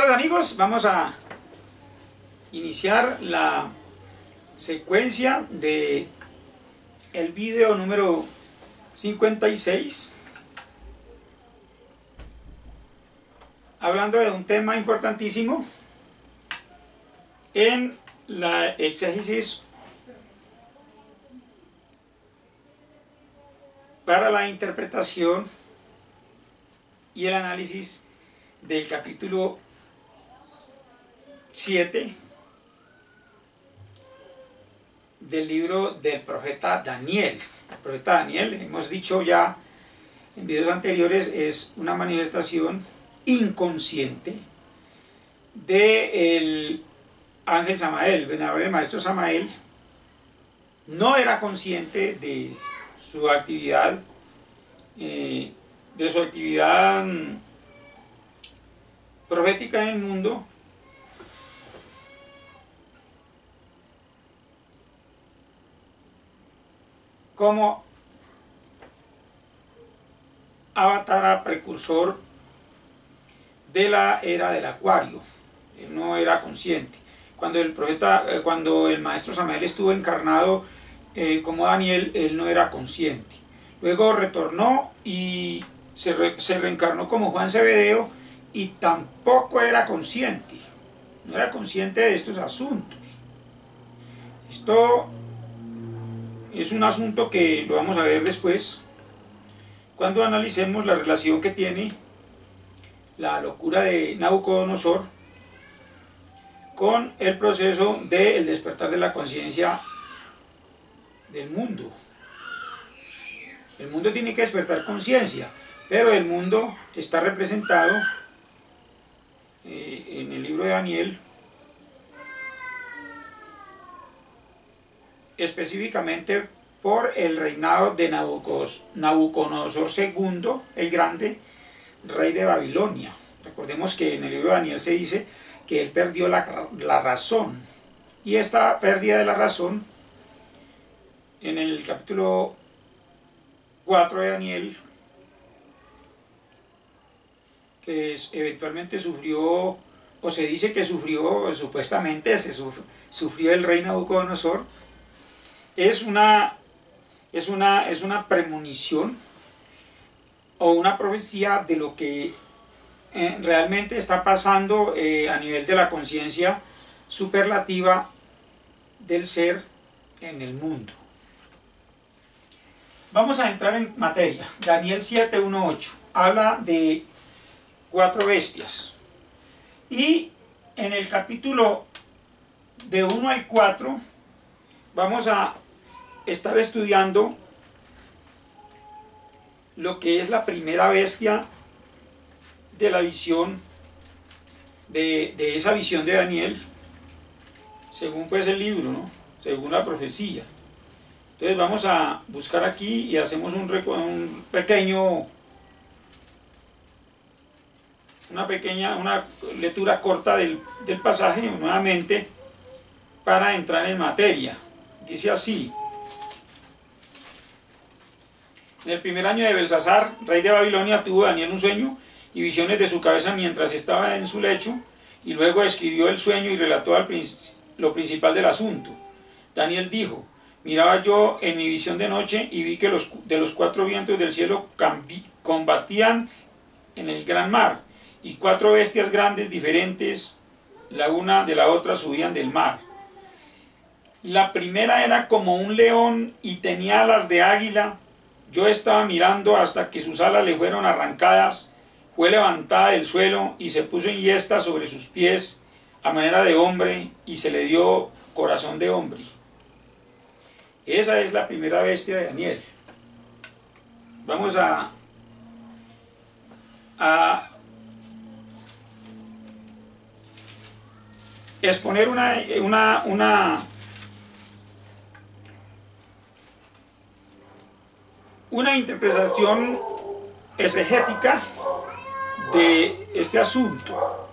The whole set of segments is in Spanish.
Estimados amigos, vamos a iniciar la secuencia de el video número 56, hablando de un tema importantísimo en la exégesis para la interpretación y el análisis del capítulo 7 del libro del profeta Daniel. El profeta Daniel, hemos dicho ya en videos anteriores, es una manifestación inconsciente del ángel Samael. El maestro Samael no era consciente de su actividad, profética en el mundo, como avatar precursor de la era del Acuario. Él no era consciente. Cuando el maestro Samael estuvo encarnado como Daniel, él no era consciente. Luego retornó y se reencarnó como Juan Zebedeo y tampoco era consciente. No era consciente de estos asuntos. Esto es un asunto que lo vamos a ver después cuando analicemos la relación que tiene la locura de Nabucodonosor con el proceso del despertar de la conciencia del mundo. El mundo tiene que despertar conciencia, pero el mundo está representado en el libro de Daniel específicamente por el reinado de Nabucodonosor II, el Grande, rey de Babilonia. Recordemos que en el libro de Daniel se dice que él perdió la razón, y esta pérdida de la razón, en el capítulo 4 de Daniel, que eventualmente sufrió, o se dice que sufrió, supuestamente sufrió el rey Nabucodonosor, es una premonición o una profecía de lo que realmente está pasando a nivel de la conciencia superlativa del ser en el mundo. Vamos a entrar en materia. Daniel 7:1-8 habla de 4 bestias, y en el capítulo de 1 al 4 vamos a estar estudiando lo que es la primera bestia de la visión, de esa visión de Daniel, según pues el libro, ¿no? Según la profecía. Entonces vamos a buscar aquí y hacemos una lectura corta del pasaje nuevamente para entrar en materia. Dice así: en el primer año de Belsasar, rey de Babilonia, tuvo Daniel un sueño y visiones de su cabeza mientras estaba en su lecho, y luego escribió el sueño y relató lo principal del asunto. Daniel dijo: miraba yo en mi visión de noche y vi que de los 4 vientos del cielo combatían en el gran mar, y 4 bestias grandes diferentes, la una de la otra, subían del mar. La primera era como un león y tenía alas de águila. Yo estaba mirando hasta que sus alas le fueron arrancadas, fue levantada del suelo y se puso en yesta sobre sus pies a manera de hombre, y se le dio corazón de hombre. Esa es la primera bestia de Daniel. Vamos a exponer una interpretación exegética de este asunto,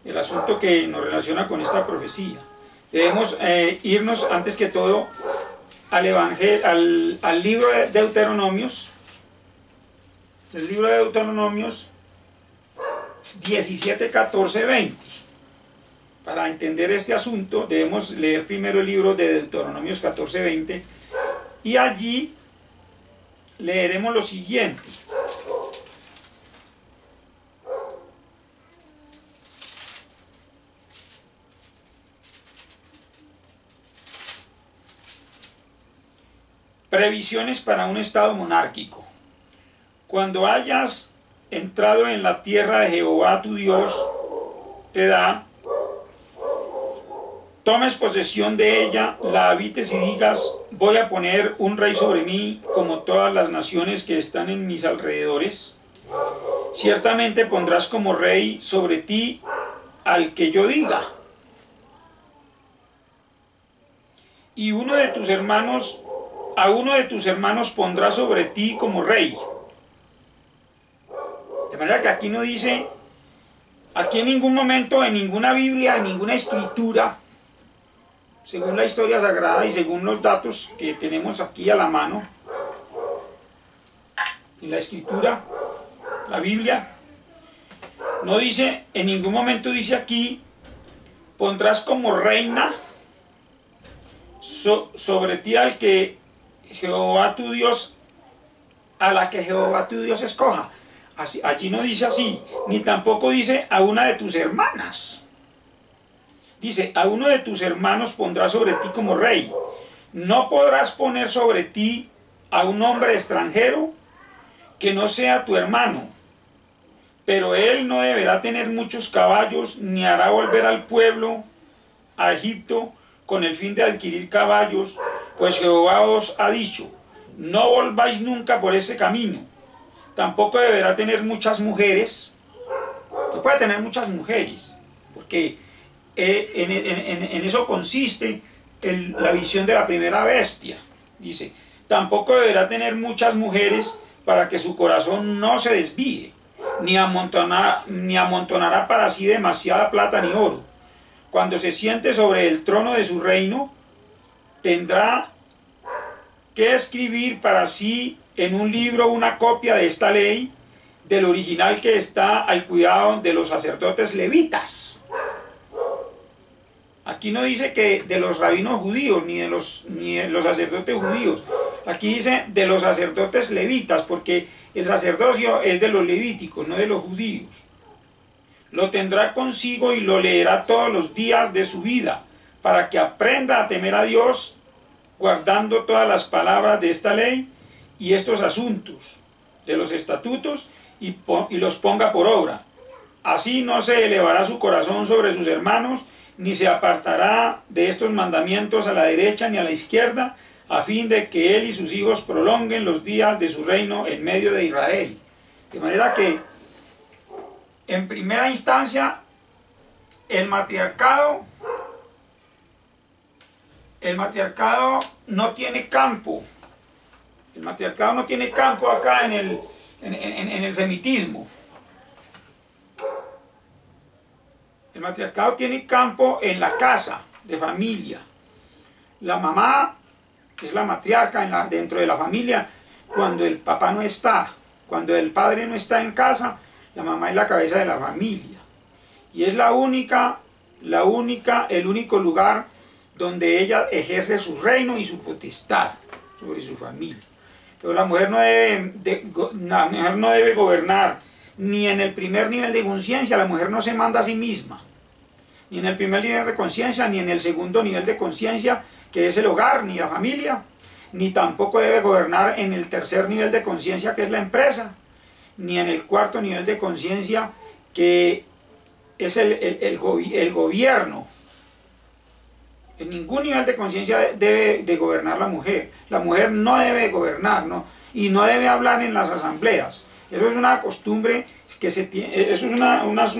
el asunto que nos relaciona con esta profecía. Debemos irnos antes que todo al libro de Deuteronomios. El libro de Deuteronomios, 17, 14, 20. Para entender este asunto debemos leer primero el libro de Deuteronomios 14, 20 y allí leeremos lo siguiente. Previsiones para un estado monárquico. Cuando hayas entrado en la tierra de Jehová tu Dios te da, tomes posesión de ella, la habites y digas, voy a poner un rey sobre mí como todas las naciones que están en mis alrededores. Ciertamente pondrás como rey sobre ti al que yo diga. Y a uno de tus hermanos pondrá sobre ti como rey. De manera que aquí no dice, aquí en ningún momento, en ninguna Biblia, en ninguna escritura, según la historia sagrada y según los datos que tenemos aquí a la mano, en la escritura, la Biblia, no dice, en ningún momento dice aquí, pondrás como reina sobre ti al que Jehová tu Dios, a la que Jehová tu Dios escoja. Así, allí no dice así, ni tampoco dice a una de tus hermanas. Dice, a uno de tus hermanos pondrá sobre ti como rey. No podrás poner sobre ti a un hombre extranjero que no sea tu hermano, pero él no deberá tener muchos caballos, ni hará volver al pueblo a Egipto con el fin de adquirir caballos, pues Jehová os ha dicho, no volváis nunca por ese camino. Tampoco deberá tener muchas mujeres. No puede tener muchas mujeres, porque en eso consiste la visión de la primera bestia. Dice, tampoco deberá tener muchas mujeres para que su corazón no se desvíe, ni amontonará para sí demasiada plata ni oro. Cuando se siente sobre el trono de su reino, tendrá que escribir para sí en un libro una copia de esta ley, del original que está al cuidado de los sacerdotes levitas. Aquí no dice que de los rabinos judíos, ni de los sacerdotes judíos. Aquí dice de los sacerdotes levitas, porque el sacerdocio es de los levíticos, no de los judíos. Lo tendrá consigo y lo leerá todos los días de su vida, para que aprenda a temer a Dios, guardando todas las palabras de esta ley y estos asuntos de los estatutos, y los ponga por obra. Así no se elevará su corazón sobre sus hermanos, ni se apartará de estos mandamientos a la derecha ni a la izquierda, a fin de que él y sus hijos prolonguen los días de su reino en medio de Israel. De manera que, en primera instancia, el matriarcado no tiene campo. El matriarcado no tiene campo acá en el semitismo. El matriarcado tiene campo en la casa de familia. La mamá es la matriarca dentro de la familia cuando el papá no está. Cuando el padre no está en casa, la mamá es la cabeza de la familia. Y es el único lugar donde ella ejerce su reino y su potestad sobre su familia. Pero la mujer no debe gobernar ni en el primer nivel de conciencia. La mujer no se manda a sí misma, ni en el primer nivel de conciencia, ni en el segundo nivel de conciencia, que es el hogar, ni la familia, ni tampoco debe gobernar en el tercer nivel de conciencia, que es la empresa, ni en el cuarto nivel de conciencia, que es el gobierno. En ningún nivel de conciencia debe de gobernar la mujer. La mujer no debe gobernar, ¿no? Y no debe hablar en las asambleas. Eso es una costumbre que se tiene, eso es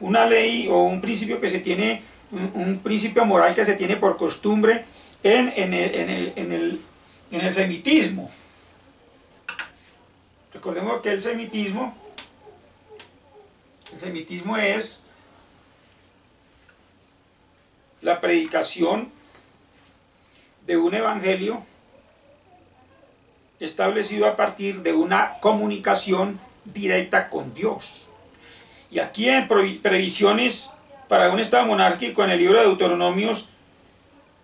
una ley o un principio que se tiene, un principio moral que se tiene por costumbre en el semitismo. Recordemos que el semitismo es la predicación de un evangelio establecido a partir de una comunicación directa con Dios. Y aquí en previsiones para un estado monárquico, en el libro de Deuteronomios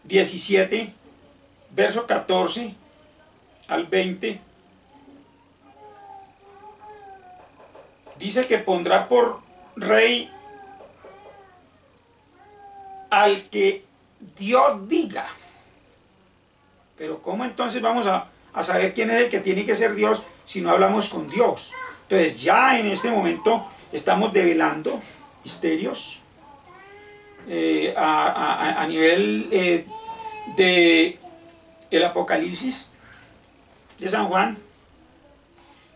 17, verso 14 al 20, dice que pondrá por rey al que Dios diga. Pero ¿cómo entonces vamos a saber quién es el que tiene que ser Dios si no hablamos con Dios? Entonces ya en este momento estamos develando misterios a nivel de el Apocalipsis de San Juan,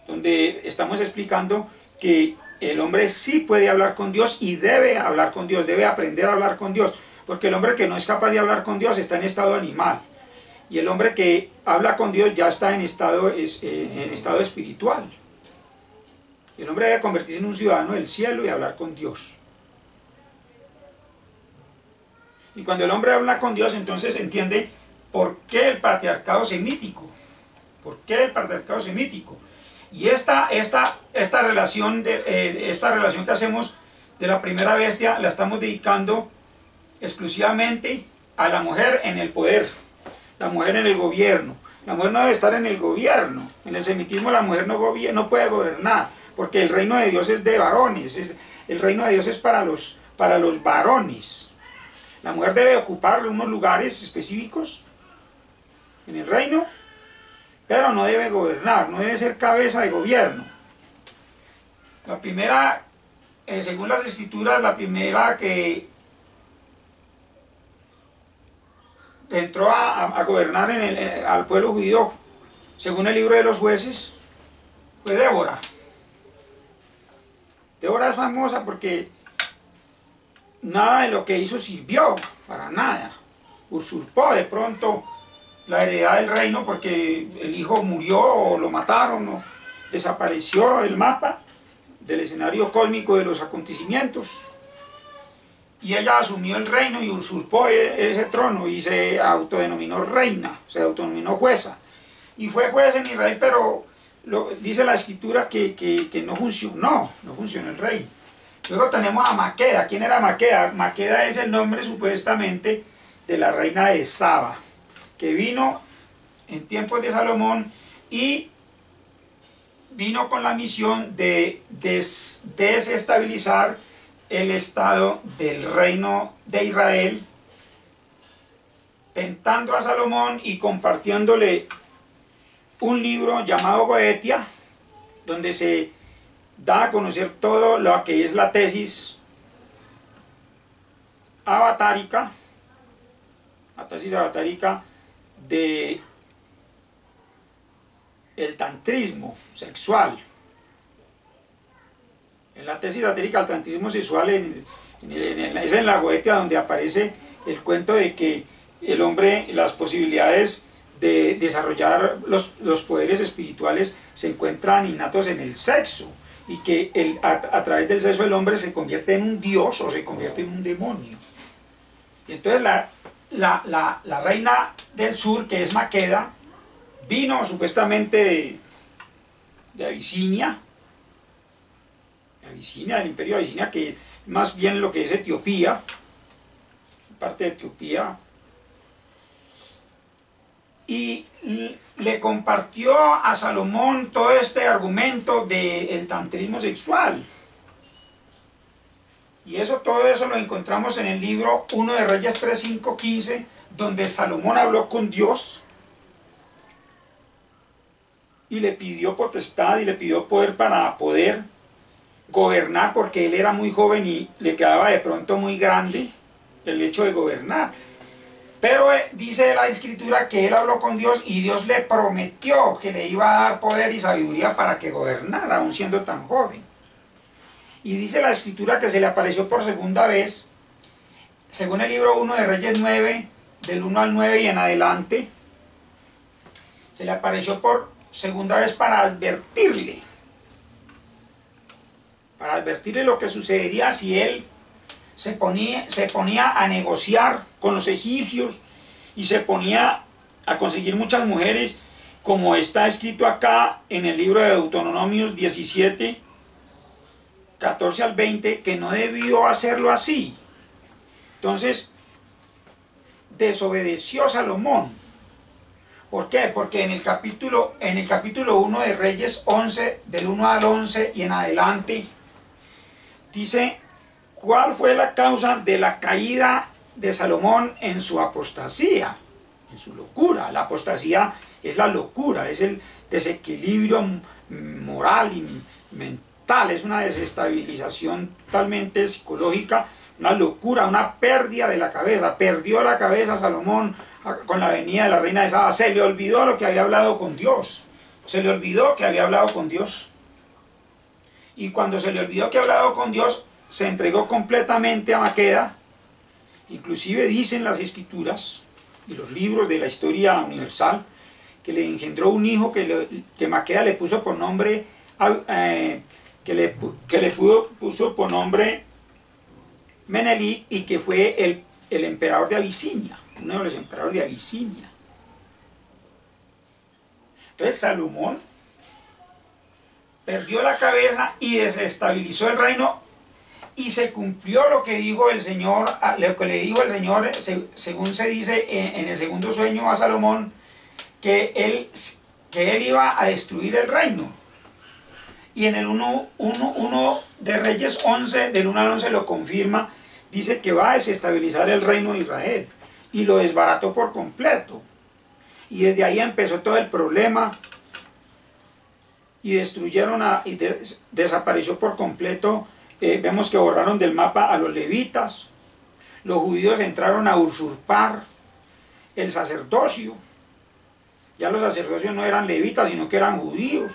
donde estamos explicando que el hombre sí puede hablar con Dios y debe hablar con Dios, debe aprender a hablar con Dios, porque el hombre que no es capaz de hablar con Dios está en estado animal, y el hombre que habla con Dios ya está en estado espiritual. El hombre debe convertirse en un ciudadano del cielo y hablar con Dios. Y cuando el hombre habla con Dios, entonces entiende por qué el patriarcado semítico. ¿Por qué el patriarcado semítico? Y esta relación que hacemos de la primera bestia la estamos dedicando exclusivamente a la mujer en el poder, la mujer en el gobierno. La mujer no debe estar en el gobierno. En el semitismo la mujer no puede gobernar, porque el reino de Dios es de varones. El reino de Dios es para los varones. La mujer debe ocupar unos lugares específicos en el reino, pero no debe gobernar, no debe ser cabeza de gobierno. La primera, según las escrituras, la primera que entró a gobernar al pueblo judío, según el libro de los jueces, fue Débora. Débora es famosa porque nada de lo que hizo sirvió, para nada. Usurpó de pronto la heredad del reino porque el hijo murió o lo mataron o desapareció del mapa, del escenario cósmico de los acontecimientos. Y ella asumió el reino y usurpó ese trono y se autodenominó reina, se autodenominó jueza. Y fue juez en Israel, pero dice la escritura que no funcionó el reino. Luego tenemos a Maqueda. ¿Quién era Maqueda? Maqueda es el nombre supuestamente de la reina de Saba, que vino en tiempos de Salomón y vino con la misión de desestabilizar el estado del reino de Israel, tentando a Salomón y compartiéndole un libro llamado Goetia, donde se da a conocer todo lo que es la tesis avatárica, de el tantrismo sexual. En la tesis avatárica del tantrismo sexual es en la Goetia donde aparece el cuento de que el hombre, las posibilidades de desarrollar los poderes espirituales se encuentran innatos en el sexo, y que a través del sexo el hombre se convierte en un dios o se convierte en un demonio. Y entonces la reina del sur, que es Maqueda, vino supuestamente de Abisinia, del imperio de Abisinia, que más bien lo que es Etiopía, parte de Etiopía, y le compartió a Salomón todo este argumento del tantrismo sexual. Y todo eso lo encontramos en el libro 1 de Reyes 3, 5, 15, donde Salomón habló con Dios y le pidió potestad y le pidió poder para poder gobernar, porque él era muy joven y le quedaba de pronto muy grande el hecho de gobernar. Pero dice la escritura que él habló con Dios y Dios le prometió que le iba a dar poder y sabiduría para que gobernara, aún siendo tan joven. Y dice la escritura que se le apareció por segunda vez, según el libro 1 de Reyes 9, del 1 al 9 y en adelante, se le apareció por segunda vez para advertirle lo que sucedería si él se ponía a negociar con los egipcios y se ponía a conseguir muchas mujeres, como está escrito acá en el libro de Deuteronomios 17, 14 al 20, que no debió hacerlo así. Entonces, desobedeció Salomón. ¿Por qué? Porque en el capítulo 1 de Reyes 11, del 1 al 11 y en adelante, dice cuál fue la causa de la caída de Salomón en su apostasía, en su locura. La apostasía es la locura, es el desequilibrio moral y mental, es una desestabilización totalmente psicológica, una locura, una pérdida de la cabeza. Perdió la cabeza Salomón con la venida de la reina de Saba. Se le olvidó lo que había hablado con Dios. Se le olvidó que había hablado con Dios. Y cuando se le olvidó que había hablado con Dios, se entregó completamente a Maqueda. Inclusive dicen las escrituras y los libros de la historia universal que le engendró un hijo que Maqueda le puso por nombre, puso por nombre Menelí, y que fue el emperador de Abisinia, uno de los emperadores de Abisinia. Entonces Salomón perdió la cabeza y desestabilizó el reino, y se cumplió lo que dijo el Señor, lo que le dijo el Señor, según se dice en el segundo sueño a Salomón, que él iba a destruir el reino. Y en el 1 de Reyes 11, del 1 al 11 lo confirma, dice que va a desestabilizar el reino de Israel, y lo desbarató por completo. Y desde ahí empezó todo el problema, y destruyeron desapareció por completo. Vemos que borraron del mapa a los levitas. Los judíos entraron a usurpar el sacerdocio. Ya los sacerdocios no eran levitas, sino que eran judíos.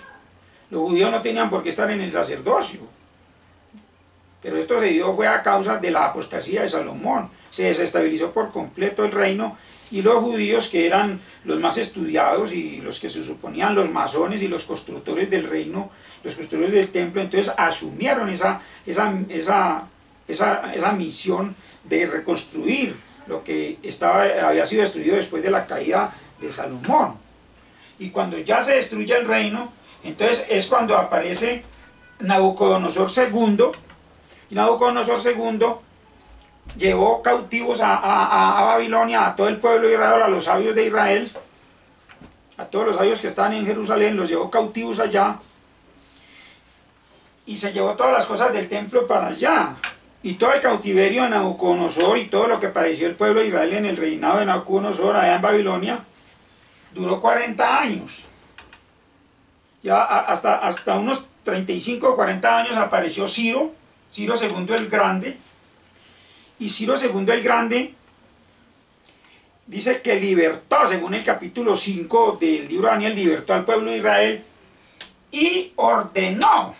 Los judíos no tenían por qué estar en el sacerdocio. Pero esto se dio fue a causa de la apostasía de Salomón. Se desestabilizó por completo el reino, y los judíos, que eran los más estudiados y los que se suponían los masones y los constructores del reino, los constructores del templo, entonces asumieron esa misión de reconstruir lo que había sido destruido después de la caída de Salomón. Y cuando ya se destruye el reino, entonces es cuando aparece Nabucodonosor II, y Nabucodonosor II llevó cautivos a Babilonia a todo el pueblo de Israel, a los sabios de Israel, a todos los sabios que estaban en Jerusalén, los llevó cautivos allá, y se llevó todas las cosas del templo para allá. Y todo el cautiverio de Nabucodonosor y todo lo que padeció el pueblo de Israel en el reinado de Nabucodonosor allá en Babilonia duró 40 años. Ya hasta unos 35 o 40 años apareció Ciro II el Grande. Y Ciro II el Grande dice que libertó, según el capítulo 5 del libro de Daniel, libertó al pueblo de Israel y ordenó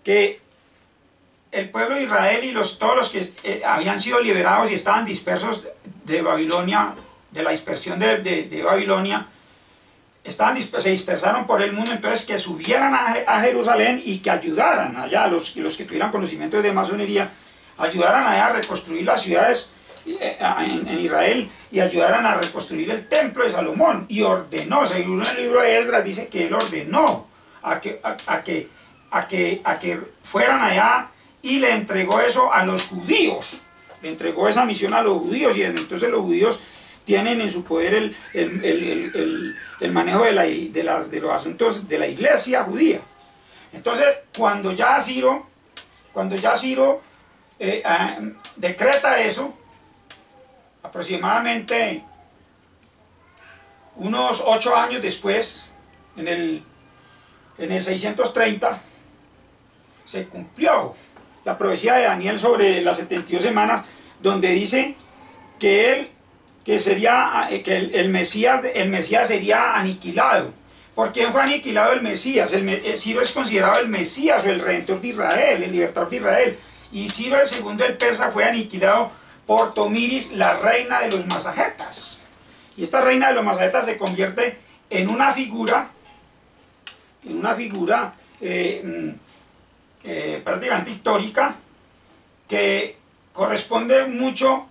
que el pueblo de Israel y todos los que habían sido liberados y estaban dispersos de Babilonia, de la dispersión de Babilonia, se dispersaron por el mundo, entonces que subieran a Jerusalén y que ayudaran allá, los que tuvieran conocimiento de masonería, ayudaran allá a reconstruir las ciudades en Israel, y ayudaran a reconstruir el templo de Salomón. Y ordenó, según el libro de Esdras, dice que él ordenó a que fueran allá, y le entregó eso a los judíos, le entregó esa misión a los judíos, y entonces los judíos tienen en su poder el manejo de los asuntos de la iglesia judía. Entonces, cuando ya Ciro decreta eso, aproximadamente unos 8 años después, en el 630, se cumplió la profecía de Daniel sobre las 72 semanas, donde dice que el Mesías sería aniquilado. ¿Por quién fue aniquilado el Mesías? Ciro es considerado el Mesías o el Redentor de Israel, el libertador de Israel. Y Ciro II el Persa fue aniquilado por Tomiris, la reina de los masajetas. Y esta reina de los masajetas se convierte en una figura prácticamente histórica, que responde mucho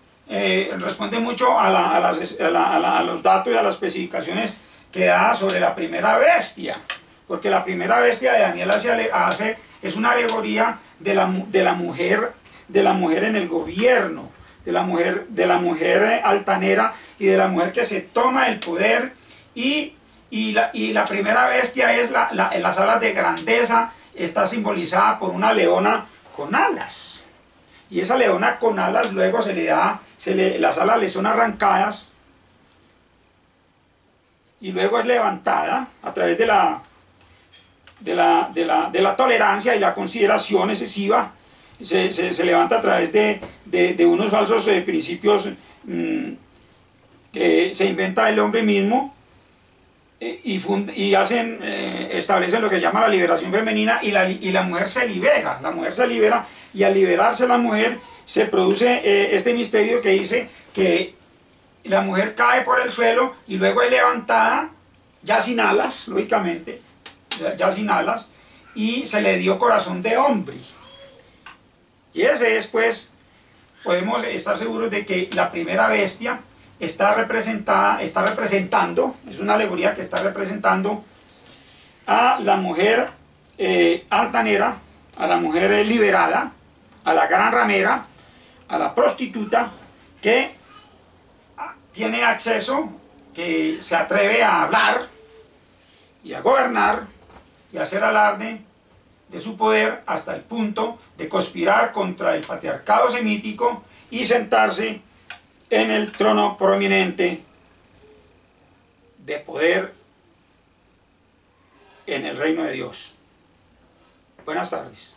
a los datos y a las especificaciones que da sobre la primera bestia, porque la primera bestia de Daniel hace es una alegoría de la mujer en el gobierno, de la mujer altanera y de la mujer que se toma el poder, y la primera bestia es las alas de grandeza, está simbolizada por una leona con alas. Y esa leona con alas luego las alas le son arrancadas y luego es levantada a través de la tolerancia y la consideración excesiva. Se levanta a través de unos falsos principios que se inventa el hombre mismo, y establecen lo que se llama la liberación femenina, y la mujer se libera. La mujer se libera, y al liberarse la mujer se produce este misterio que dice que la mujer cae por el suelo y luego es levantada, ya sin alas, lógicamente, ya sin alas, y se le dio corazón de hombre. Y ese es, pues, podemos estar seguros de que la primera bestia está representando, es una alegoría que está representando a la mujer altanera, a la mujer liberada, a la gran ramera, a la prostituta que tiene acceso, que se atreve a hablar y a gobernar y a hacer alarde de su poder hasta el punto de conspirar contra el patriarcado semítico y sentarse en el trono prominente de poder en el reino de Dios. Buenas tardes.